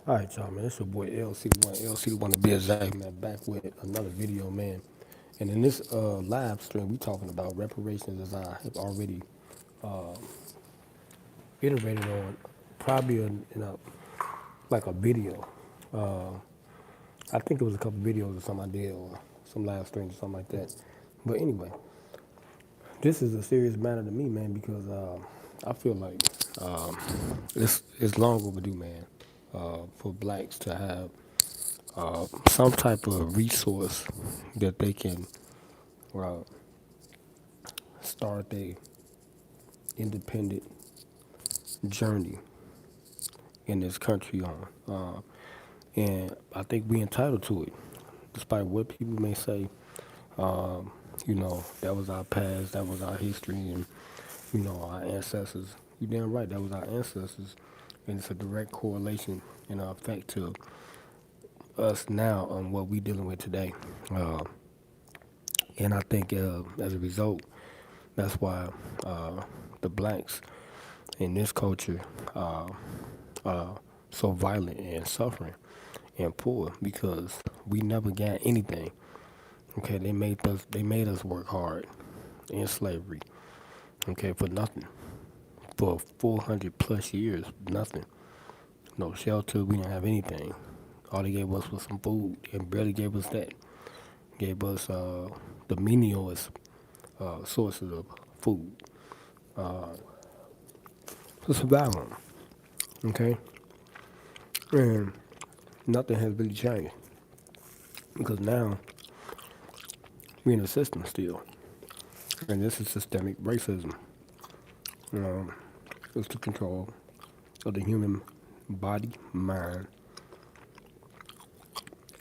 All right, y'all, man. It's your boy LCDAONE, LCDAONE to be exact, man. Back with another video, man. And in this live stream, we talking about reparations, as I have already iterated on, probably in a like a video. I think it was a couple videos or something I did, or some live streams or something like that. But anyway, this is a serious matter to me, man, because I feel like it's long overdue, man, for blacks to have some type of resource that they can uh, start their independent journey in this country on. And I think we entitled to it, despite what people may say. That was our past, that was our history, and our ancestors. You damn right, that was our ancestors, and it's a direct correlation and effect to us now on what we dealing with today. Uh, and I think as a result, that's why the blacks in this culture uh, so violent and suffering and poor because we never got anything. Okay, they made us work hard in slavery. Okay, for nothing. For 400 plus years, nothing. No shelter, we didn't have anything. All they gave us was some food and barely gave us that. Gave us the menialest sources of food to survive on. Okay, and nothing has really changed because now we're in a system still, and this is systemic racism. Um, it's the control of the human body, mind,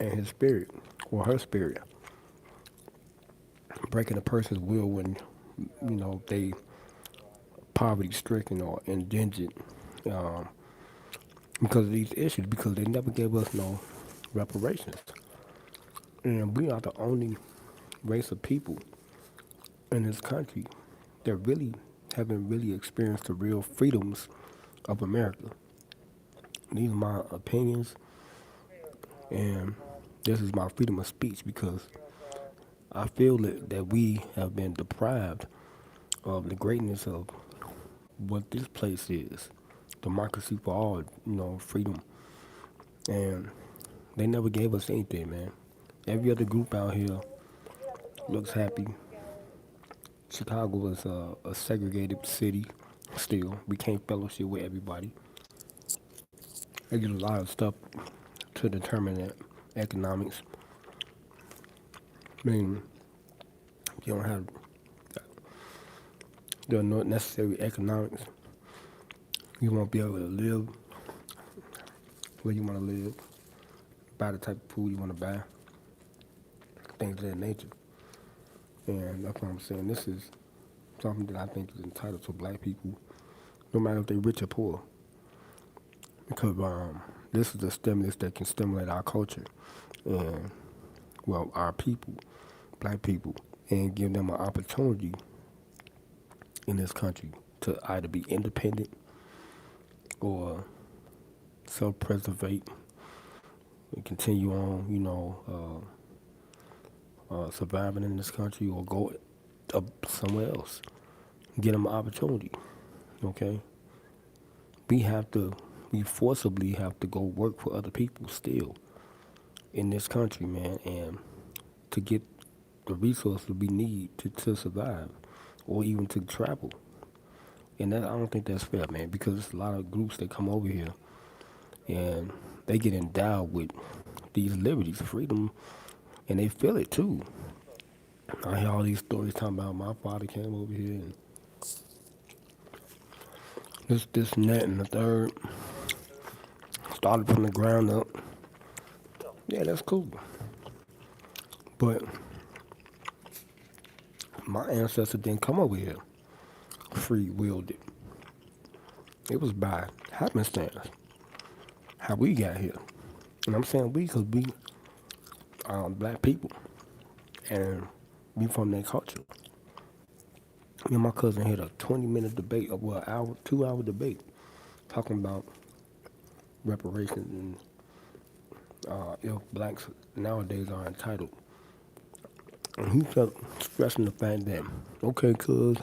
and his spirit or her spirit, breaking a person's will when they poverty stricken or indigent um, because of these issues because they never gave us no reparations, and we are the only race of people in this country that really haven't really experienced the real freedoms of America. These are my opinions, and this is my freedom of speech because I feel that we have been deprived of the greatness of what this place is. Democracy for all, freedom. And they never gave us anything, man. Every other group out here looks happy. Chicago is a segregated city still. We can't fellowship with everybody. They get a lot of stuff to determine that economics. I mean, if you don't have the necessary economics, you won't be able to live where you want to live, buy the type of food you want to buy, things of that nature. And that's what I'm saying. This is something that I think is entitled to black people, no matter if they're rich or poor, because this is a stimulus that can stimulate our culture and, well, our people, black people, and give them an opportunity in this country to either be independent or self-preservate and continue on, surviving in this country or go up somewhere else. Get them an opportunity, okay? We have to, we forcibly have to go work for other people still in this country, man, and to get the resources we need to survive or even to travel. And that, I don't think that's fair, man, because there's a lot of groups that come over here and they get endowed with these liberties, freedom, and they feel it too. I hear all these stories talking about my father came over here and this, and that, and the third. Started from the ground up. Yeah, that's cool. But my ancestors didn't come over here free willed it. It was by happenstance how we got here. And I'm saying we because we are black people and we from that culture. Me and my cousin had a 20-minute debate, well, hour, 2 hour debate talking about reparations if blacks nowadays are entitled. And he kept stressing the fact that, okay, cuz,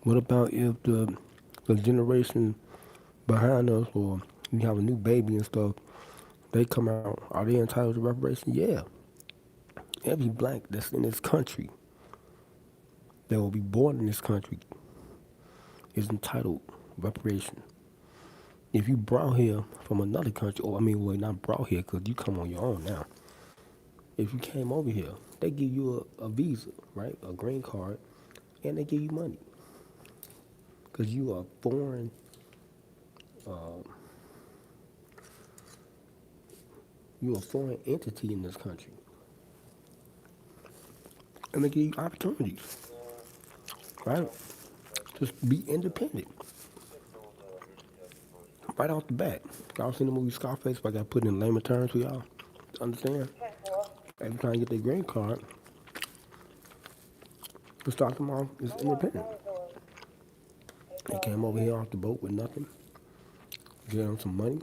what about if the generation behind us, or you have a new baby and stuff, they come out, are they entitled to reparations? Yeah. Every black that's in this country, that will be born in this country, is entitled reparation. If you brought here from another country, or I mean, well, not brought here because you come on your own now. If you came over here, they give you a visa, right, a green card, and they give you money because you a foreign entity in this country, and they give you opportunities, right? Just be independent right off the bat. Y'all seen the movie Scarface? If I got put in layman terms for y'all, understand? Every time you get their green card, to start them off is independent. They came over here off the boat with nothing, gave them some money,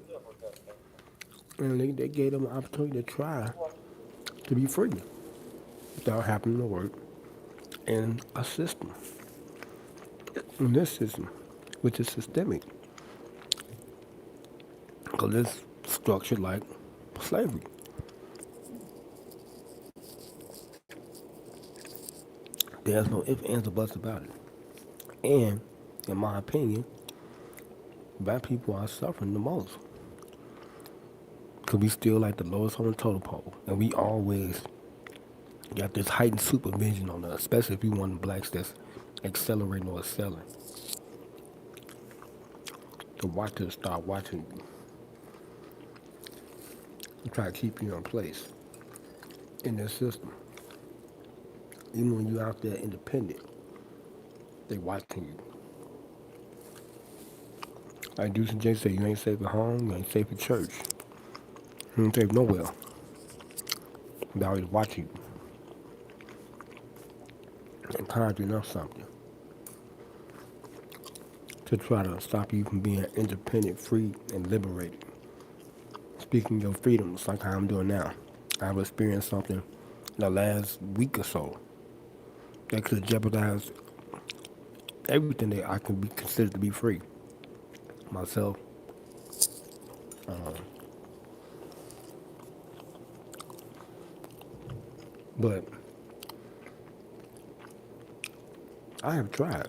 and they gave them an opportunity to try to be free without having to work in a system. In this system, which is systemic, because it's structured like slavery. There's no ifs, ands, or buts about it. And, in my opinion, black people are suffering the most. Because we still like the lowest on the totem pole. And we always got this heightened supervision on us, especially if you one of the blacks that's accelerating or excelling. To watch us start watching you and try to keep you in place in this system. Even when you're out there independent, they watching you. Like Deuce and Jay say, you ain't safe at home, you ain't safe at church. You ain't safe nowhere. They're always watching you and conjuring up something to try to stop you from being independent, free, and liberated. Speaking your freedoms like how I'm doing now. I've experienced something in the last week or so that could jeopardize everything that I can be considered to be free. Myself, but I have tried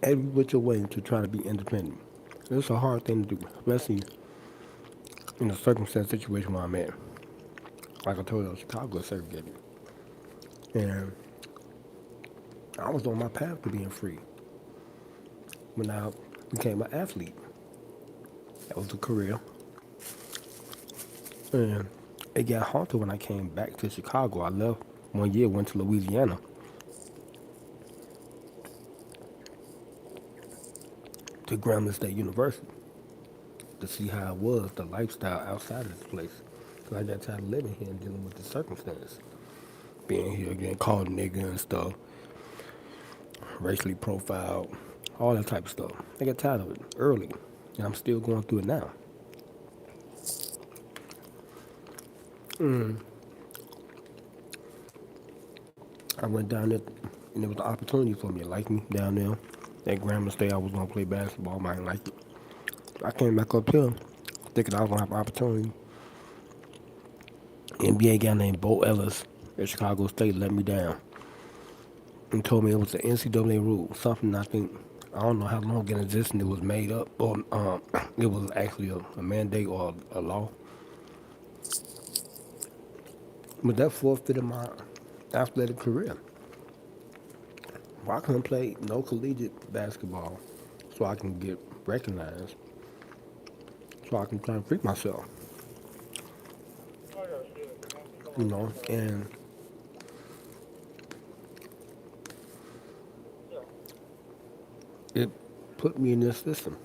every which way to try to be independent. It's a hard thing to do, especially in the circumstance situation where I'm at. Like I told you, Chicago is segregated. And I was on my path to being free when I became an athlete. That was a career. And it got halted when I came back to Chicago. I left 1 year, went to Louisiana to Grambling State University to see how it was, the lifestyle outside of this place. Because I got tired of living here and dealing with the circumstance. Being here, getting called a nigga and stuff, racially profiled, all that type of stuff. I got tired of it early, and I'm still going through it now. I went down there, and there was an opportunity for me to like me down there. At Grambling State, I was going to play basketball, but I didn't like it. I came back up here thinking I was going to have an opportunity. NBA guy named Bo Ellis at Chicago State let me down and told me it was the NCAA rule, something I think, I don't know how long in existence it was made up, or it was actually a mandate or a law. But that forfeited my athletic career. Well, I couldn't play no collegiate basketball so I can get recognized, so I can try to free myself, and it put me in this system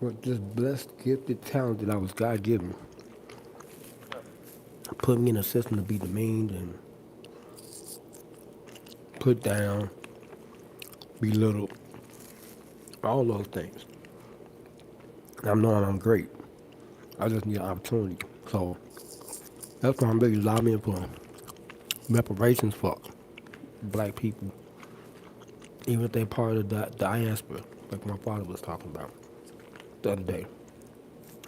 with this blessed, gifted talent that I was God given. Put me in a system to be demeaned and put down, belittled, all those things. And I'm knowing I'm great. I just need an opportunity. So that's why I'm really lobbying for reparations for black people, even if they're part of the diaspora, like my father was talking about the other day.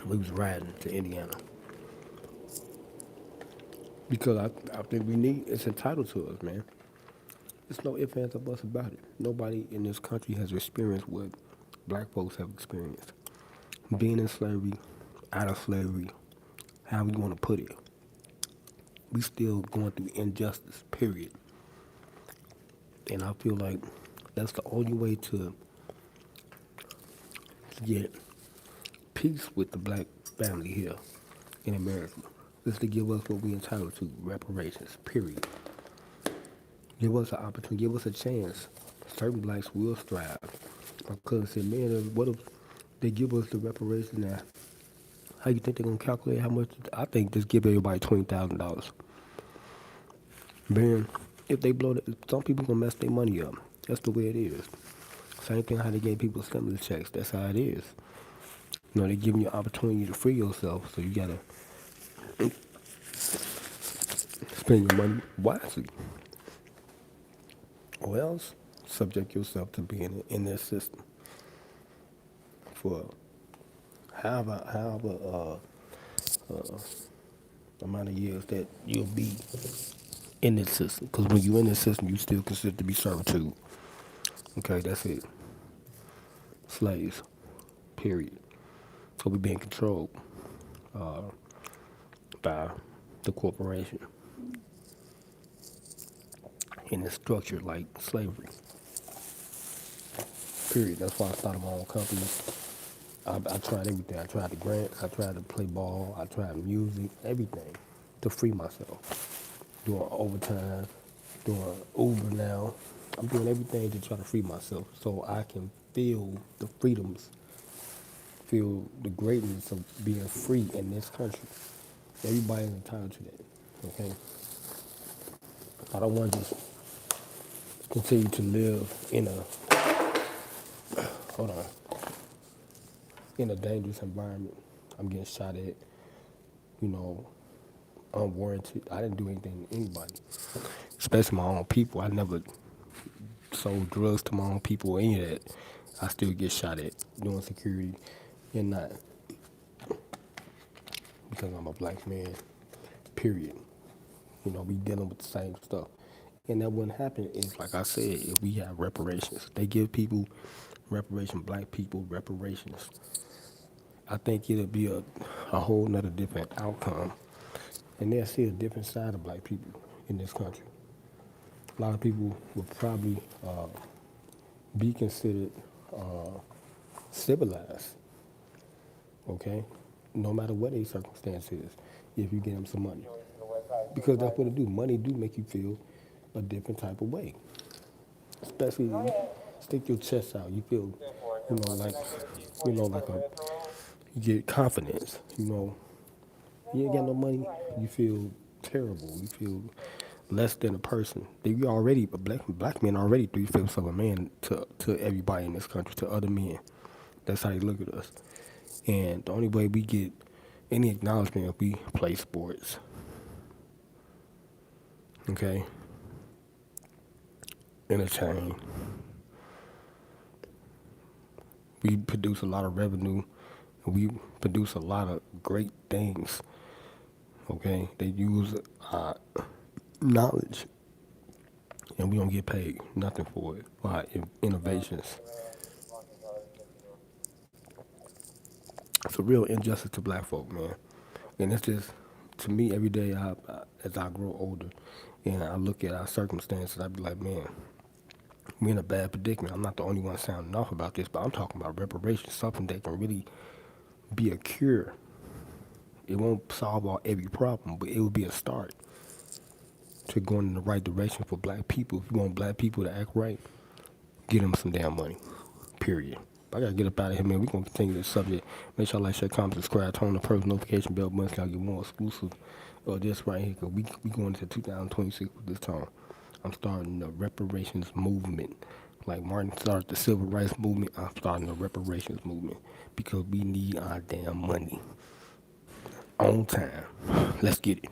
We was riding to Indiana because I think we need it's entitled to us, man. There's no ifs, ands, or buts about it. Nobody in this country has experienced what black folks have experienced. Being in slavery, out of slavery, how we want to put it. We still going through injustice, period. And I feel like that's the only way to get peace with the black family here in America is to give us what we entitled to, reparations, period. Give us an opportunity, give us a chance. Certain blacks will strive. My cousin said, man, what if they give us the reparations now? How you think they're gonna calculate how much? I think just give everybody $20,000. Man, if they blow it, some people gonna mess their money up. That's the way it is. Same thing how they gave people stimulus checks. That's how it is. You know, they giving you an opportunity to free yourself, so you gotta spend your money wisely, or else subject yourself to being in this system for however amount of years that you'll be in this system. Because when you're in this system, you still consider to be servitude. Okay, that's it. Slaves. Period. So we're being controlled uh, by the corporation, and it's structured like slavery. Period. That's why I started my own company. I tried everything. I tried the grants. I tried to play ball. I tried music. Everything to free myself. Doing overtime. Doing Uber now. I'm doing everything to try to free myself so I can feel the freedoms, feel the greatness of being free in this country. Everybody's entitled to that. Okay. I don't want to just continue to live in a hold on in a dangerous environment. I'm getting shot at, you know, unwarranted. I didn't do anything to anybody, especially my own people. I never sold drugs to my own people or any of that. I still get shot at doing security and not because I'm a black man, period. You know, we dealing with the same stuff. And that wouldn't happen is like I said, if we have reparations. They give people reparations, black people reparations. I think it'll be a whole nother different outcome. And they'll see a different side of black people in this country. A lot of people will probably be considered civilized, okay? No matter what their circumstance is, if you give them some money. Because that's what it do. Money do make you feel a different type of way. Especially you stick your chest out. You feel, like you get confidence. You know, you ain't got no money, you feel terrible. You feel less than a person. You already black men already 3/5 of a man to everybody in this country, to other men. That's how they look at us. And the only way we get any acknowledgement if we play sports. Okay? Entertain. We produce a lot of revenue and we produce a lot of great things. Okay? They use our knowledge and we don't get paid nothing for it. For our innovations. It's a real injustice to black folk, man. And it's just, to me, every day as I grow older and I look at our circumstances, I be like, man, we're in a bad predicament. I'm not the only one sounding off about this, but I'm talking about reparations, something that can really be a cure. It won't solve every problem, but it will be a start to going in the right direction for black people. If you want black people to act right, get them some damn money. Period. I gotta get up out of here, man. We're gonna continue this subject. Make sure you like, share, comment, subscribe, turn on the post notification bell button so I get more exclusive of this right here. Cause we going into 2026 with this time. I'm starting the reparations movement. Like Martin started the civil rights movement, I'm starting the reparations movement because we need our damn money. on time. Let's get it.